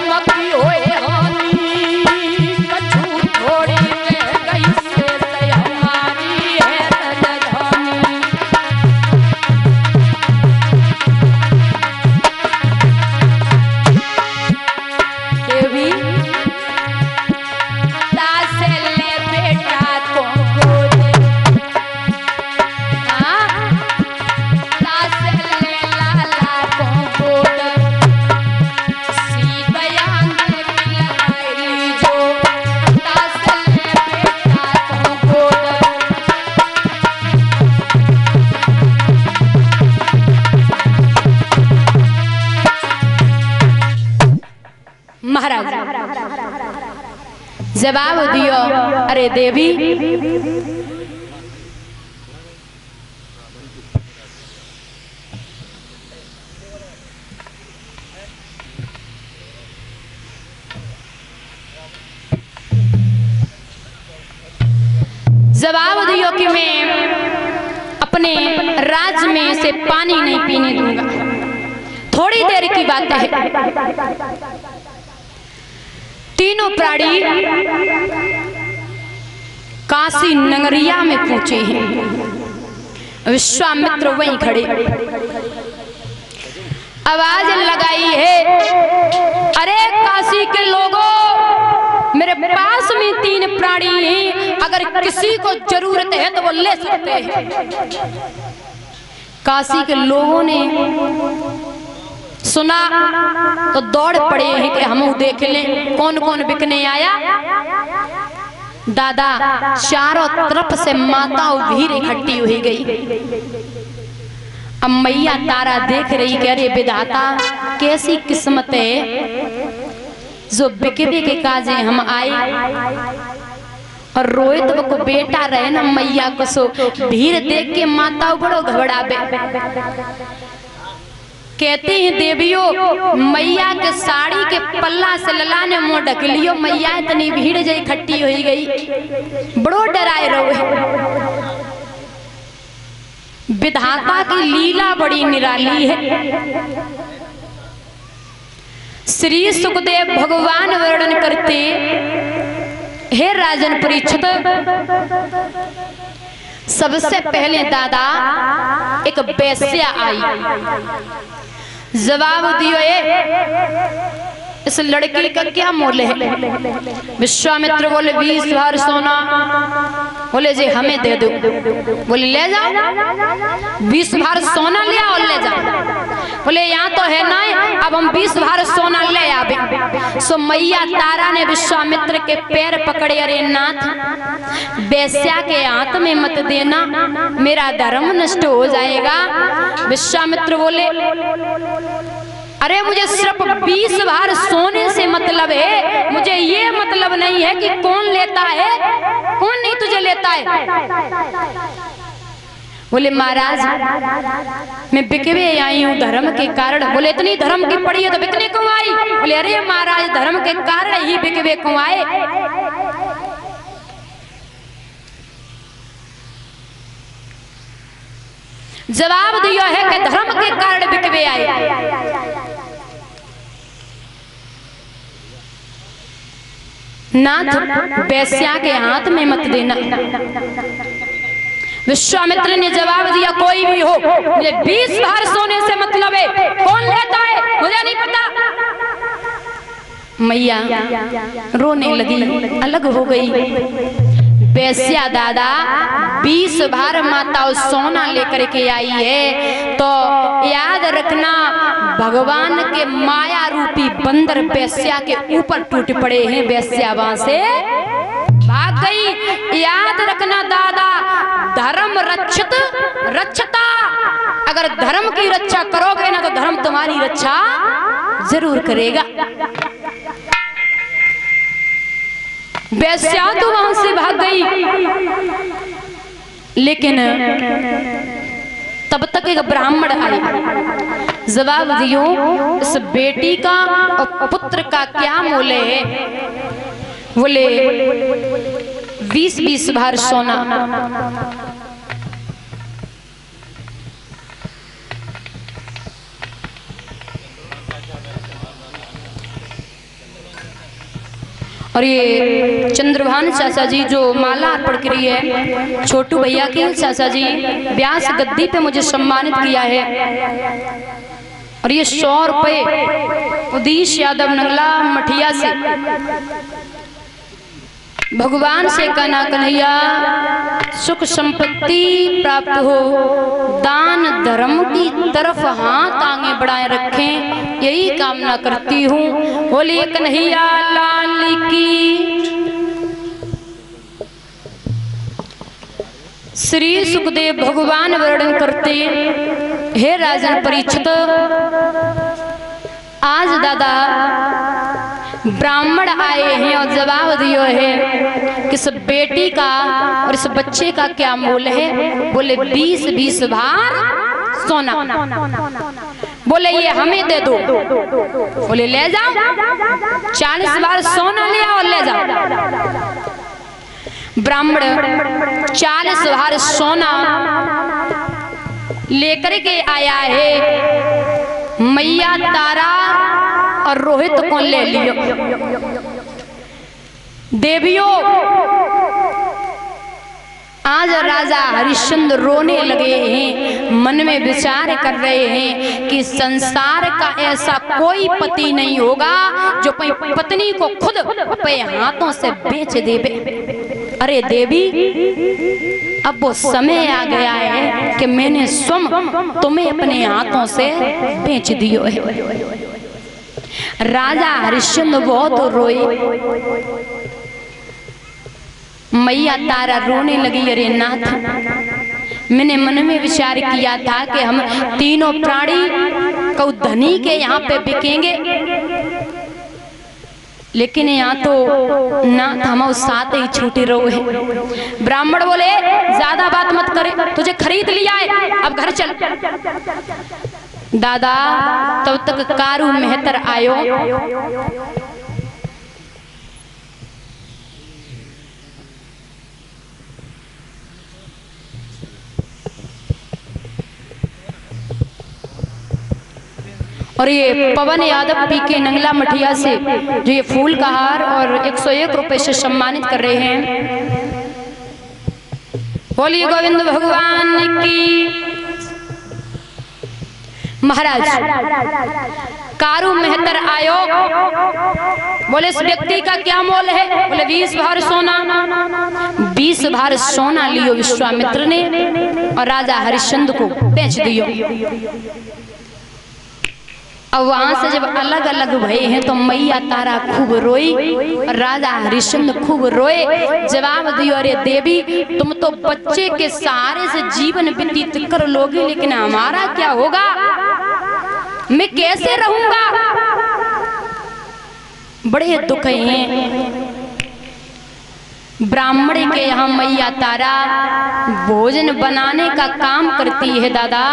धर्म की होए हानि, कछु थोड़ी रह गई शेष हमारी है राजधानी। देवी दास ले बेटा को गोद, दास ले लाला को गोद, सीतया ने मिलाई जो, दास ले बेटा को गोद। महाराज जवाब दियो, अरे देवी जवाब दियो कि मैं अपने राज में से पानी नहीं पीने दूंगा। थोड़ी देर की बात है, तीनों प्राणी काशी नगरिया में पहुंचे हैं। विश्वामित्र वहीं खड़े आवाज लगाई है, अरे काशी के लोगों, मेरे पास में 3 प्राणी हैं, अगर किसी को जरूरत है तो वो ले सकते हैं। काशी के लोगों ने सुना तो दौड़ पड़े हैं कि हम देख लें कौन कौन बिकने आया। दादा चारों तरफ से माता भीड़ इकट्ठी हुई गई। अब मैया तारा देख रही कि अरे विधाता कैसी किस्मत है जो बिकवे के काजे हम आए। और रोहित को बेटा रहे ना मैया को, सो भीड़ देख के माता बड़ो घबराबे। कहते हैं देवियों, मैया के साड़ी के पल्ला से लला ने मुंह ढक लियो, मैया इतनी भीड़ जई इकट्ठी हो गई, बड़ो डराए रहो। विधाता की लीला बड़ी निराली है। श्री सुखदेव भगवान वर्णन करते, हे राजन परीक्षित, सबसे पहले दादा एक वेश्या आई। जवाब दियो, इस लड़की का क्या मूल्य है? विश्वामित्र बोले 20 भार सोना। बोले जी हमें दे दो। बोले ले जाओ, 20 भार सोना ले आओ, ले जाओ। बोले यहाँ तो है ना, अब हम 20 भार सोना ले आवे। सो मैया तारा ने विश्वामित्र के पैर पकड़े, अरे नाथ वेश्या के हाथ में मत देना, मेरा धर्म नष्ट हो जाएगा। विश्वामित्र बोले, अरे मुझे सिर्फ 20 भार सोने से मतलब है, मुझे ये मतलब नहीं है कि कौन लेता है कौन नहीं तुझे लेता है। बोले महाराज मैं बिकवे आई हूँ धर्म के कारण। बोले इतनी धर्म की पड़ी है तो बिकने क्यों आई? बोले अरे महाराज धर्म के कारण ही बिकवे क्यों आए। जवाब दिया है कि धर्म के कारण बिकवे आए। नाथ वेश्या के हाथ में मत देना। विश्वामित्र ने जवाब दिया, कोई भी हो मुझे 20 भार सोने से मतलब है, कौन लेता है मुझे नहीं पता। मैया रोने लगी, अलग हो गई। वेश्या दादा 20 भार माता सोना लेकर के आई है, तो याद रखना भगवान के माया रूपी बंदर वेश्या के ऊपर टूट पड़े हैं। वेश्या वहां से भाग गई। याद रखना दादा, धर्म रक्षित रक्षता, अगर धर्म की रक्षा करोगे ना तो धर्म तुम्हारी रक्षा जरूर करेगा। वेश्या तो वहां से भाग गई, लेकिन तब तक एक ब्राह्मण आए। जवाब दियो, इस बेटी का और पुत्र का क्या मूल्य है? बोले 20-20 भार सोना। और ये चंद्रभान चाचा जी जो माला अर्पण करी है, छोटू भैया के चाचा जी व्यास गद्दी पे मुझे सम्मानित किया है। और ये 100 रुपए उदीश यादव नंगला मठिया से, भगवान से कहना कन्हैया सुख संपत्ति प्राप्त हो, दान धर्म की तरफ हाथ आगे बढ़ाए रखें, यही कामना करती हूँ। बोलिए कन्हैया लाल की। श्री सुखदेव भगवान वर्णन करते, हे राजन परीक्षित, आज दादा ब्राह्मण आए हैं और जवाब दियो है कि इस बेटी का और इस बच्चे का क्या मूल्य है। बोले 20-20 भार सोना। बोले ये हमें दे दो। बोले ले जाओ, 40 भार सोना ले आओ और ले जाओ। ब्राह्मण 40 भार सोना लेकर के आया है। मैया तारा और रोहित को ले लियो। देवियों, आज राजा हरिश्चंद्र रोने लगे हैं, मन में विचार कर रहे हैं कि संसार का ऐसा कोई पति नहीं होगा जो अपनी पत्नी को खुद अपने हाथों से बेच देवे। अरे देवी, अब वो समय आ गया है कि मैंने स्वयं तुम्हें अपने हाथों से बेच दियो है। राजा हरिश्चंद्र बहुत रोए। मैया तारा रोने लगी, अरे नाथ, मैंने मन में विचार किया था कि हम तीनों प्राणी को धनी के यहाँ पे बिकेंगे, लेकिन यहाँ तो नाथ हम साथ ही छूटे रहो है। ब्राह्मण बोले ज्यादा बात मत करे, तुझे खरीद लिया है, अब घर चल। दादा तब तक कारू मेहतर आयो। और ये पवन यादव पीके नंगला मठिया से जो ये फूल का हार और 101 रुपए से सम्मानित कर रहे हैं। बोलिए गोविंद भगवान की। महाराज कारू मेहतर आयो। बोले इस व्यक्ति का क्या मोल है। बोले 20 भार सोना। 20 भार सोना लियो विश्वामित्र ने और राजा हरिश्चंद्र को बेच दियो। अब वहां से जब अलग अलग भये हैं तो मैया तारा खूब रोई और राजा हरिश्चंद्र खूब रोए। जवाब दियो, अरे देवी, तुम तो बच्चे के सहारे से जीवन व्यतीत कर लोगी, लेकिन हमारा क्या होगा, मैं कैसे रहूंगा। बड़े दुख हैं। ब्राह्मण के यहाँ मैया तारा भोजन बनाने का काम करती है दादा।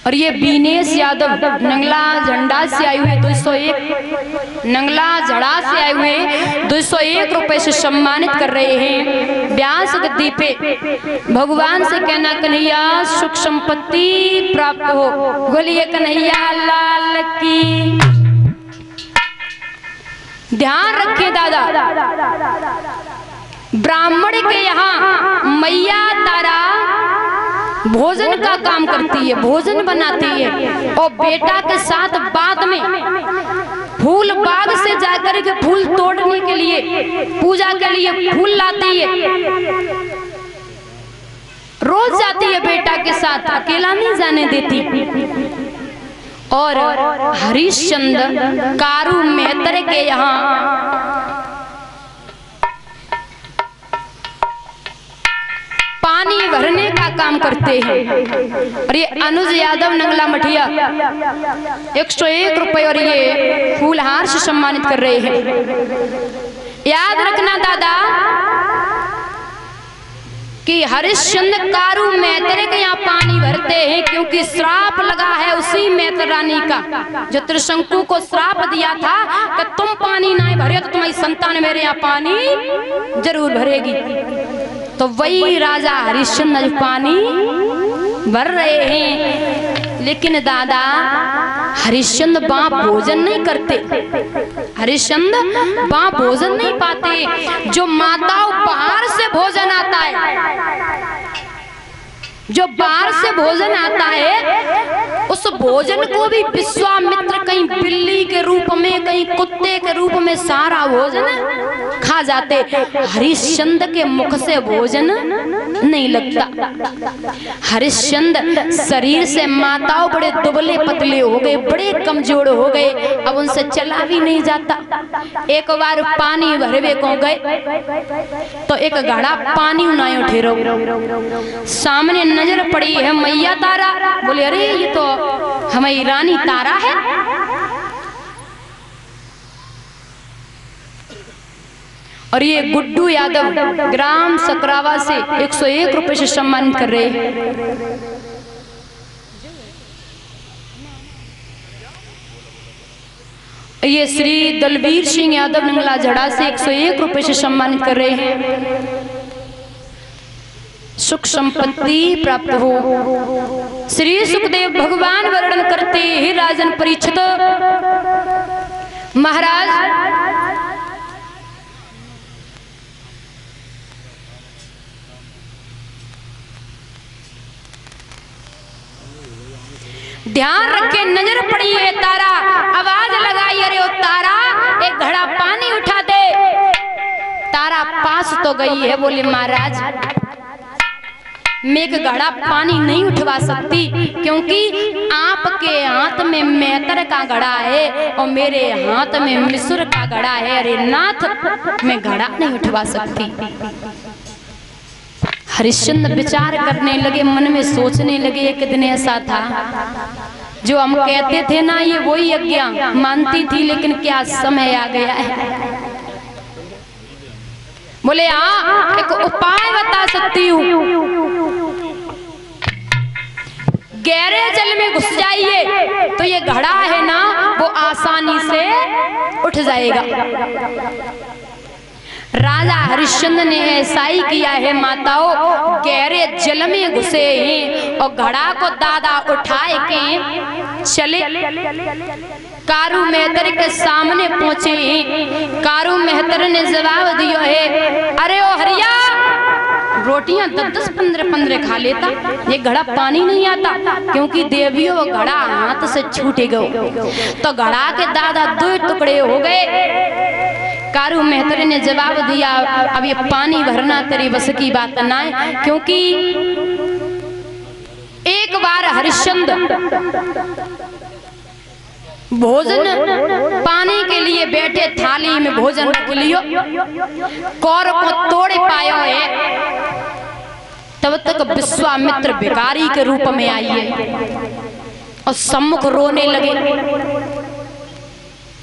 और ये बीनेश यादव नंगला झंडा से आए हुए 201, नंगला झड़ा से आए हुए 201 रुपए से सम्मानित कर रहे हैं। व्यास गद्दी पे भगवान से कहना कन्हैया सुख संपत्ति प्राप्त हो। बोलिए कन्हैया लाल की। ध्यान रखिए दादा, ब्राह्मण के यहाँ मैया तारा भोजन का काम करती है, भोजन बनाती है और बेटा के साथ बाद में फूल बाग से जाकर के फूल तोड़ने के लिए, पूजा के लिए फूल लाती है। रोज जाती है बेटा के साथ, अकेला नहीं जाने देती। और हरिश्चंद्र कारू मेहतर के यहाँ पानी भरने का काम करते हैं। और ये अनुज यादव नंगला मठिया 101 रुपए और ये फूलहार से सम्मानित कर रहे हैं। याद रखना दादा कि हरिश्चंद्र कारू मैत्र के यहाँ पानी भरते हैं क्योंकि श्राप लगा है उसी मैत्र रानी का, जो त्रिशंकु को श्राप दिया था कि तुम पानी नहीं भरे तो तुम्हारी संतान मेरे यहाँ पानी जरूर भरेगी। तो वही राजा हरिश्चंद्र पानी भर रहे हैं। लेकिन दादा हरिश्चंद्र वहां भोजन नहीं करते, हरिश्चंद्र वहां भोजन नहीं पाते। जो माताओं बाहर से भोजन आता है, जो बाहर से भोजन आता है, उस भोजन को भी विश्वामित्र कहीं बिल्ली के रूप में, कहीं कुत्ते के रूप में सारा भोजन खा जाते। हरिश्चंद्र के मुख से भोजन नहीं लगता। हरिश्चंद्र शरीर से माताओं बड़े दुबले पतले हो गए, बड़े कमजोर हो गए, अब उनसे चला भी नहीं जाता। एक बार पानी भरवे को गए तो एक घड़ा पानी उनाए उठे रहो, सामने नजर पड़ी है मैया तारा। बोले अरे ये तो हमारी रानी तारा है। और ये गुड्डू यादव ग्राम सकरावा से 101 रुपए से सम्मानित कर रहे हैं। ये श्री दलबीर सिंह यादव नंगला झड़ा से 101 रुपए से सम्मानित कर रहे हैं। सुख संपत्ति प्राप्त हो। श्री सुखदेव भगवान वर्णन करते हैं, राजन परीक्षित महाराज ध्यान रखे, नजर पड़ी है तारा, आवाज लगाई अरे ओ तारा एक घड़ा पानी उठा दे। तारा पास तो गई है, बोले महाराज मैं एक घड़ा पानी नहीं उठवा सकती, क्योंकि आपके हाथ में मेहतर का घड़ा है और मेरे हाथ में मिस्र का घड़ा है। अरे नाथ मैं घड़ा नहीं उठवा सकती। हरिश्चंद्र विचार करने लगे, मन में सोचने लगे। एक दिन ऐसा था जो हम कहते थे ना, ये वही आज्ञा मानती थी, लेकिन क्या समय आ गया है। बोले हाँ एक उपाय बता सकती हूँ, गहरे जल में घुस जाइए तो ये घड़ा है ना वो आसानी से उठ जाएगा। राजा हरिश्चंद्र ने ऐसा ही किया है माताओं, गहरे जल में घुसे हैं और घड़ा को दादा उठाए के चले कारू मेहतर के सामने पहुंचे हैं। कारू मेहतर ने जवाब दिया है, अरे ओ हरिया रोटियां 10-10 15-15 खा लेता, ये घड़ा पानी नहीं आता, क्योंकि देवियों घड़ा हाथ से छूटे गए तो घड़ा के दादा 2 टुकड़े हो गए। कारू मेहतर ने जवाब दिया, अब ये पानी भरना तेरी बस की बात ना है, क्योंकि एक बार हरिश्चंद्र भोजन पाने के लिए बैठे, थाली में भोजन रख लियो, कौर को तोड़ पायो है, तब तक विश्वामित्र भिखारी के रूप में आइए और सम्मुख रोने लगे।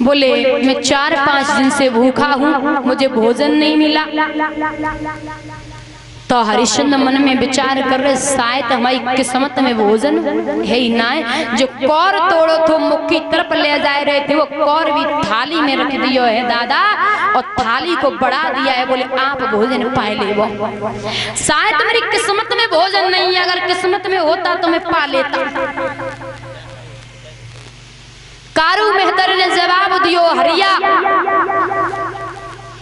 बोले मैं 4-5 दिन से भूखा हूँ, मुझे भोजन नहीं मिला। तो हरिश्चंद्र मन में विचार कर रहे, शायद हमारी किस्मत में भोजन है ही ना है। जो कौर तोड़ो तो मुख की तरफ ले जा रहे थे, वो कौर भी थाली में रख दियो है दादा, और थाली को बढ़ा दिया है। बोले आप भोजन पाए ले, वो शायद मेरी किस्मत में भोजन नहीं है, अगर किस्मत में होता तो मैं पा लेता। कारू मेहतर ने जवाब दियो, हरिया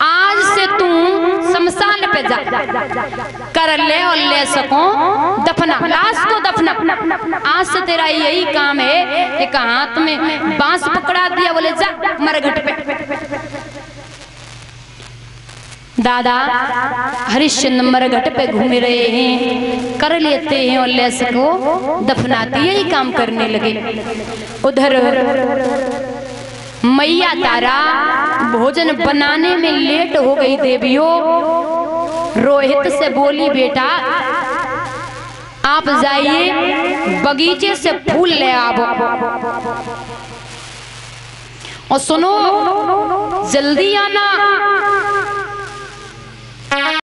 आज से तू शमशान पे जा कर ले और ले सको दफना, लाश को दफना। आज से तेरा यही काम है। एक हाथ में बांस पकड़ा दिया, बोले जा मरघट पे। दादा हरिश्चंद्र मरघट पे घूम रहे हैं, कर लेते हैं और ले सको दफनाते, यही काम करने लगे। उधर मैया तारा भोजन बनाने में लेट हो गई। देवियों रोहित से बोली, बेटा आप जाइए बगीचे से फूल ले आओ, और सुनो जल्दी आना।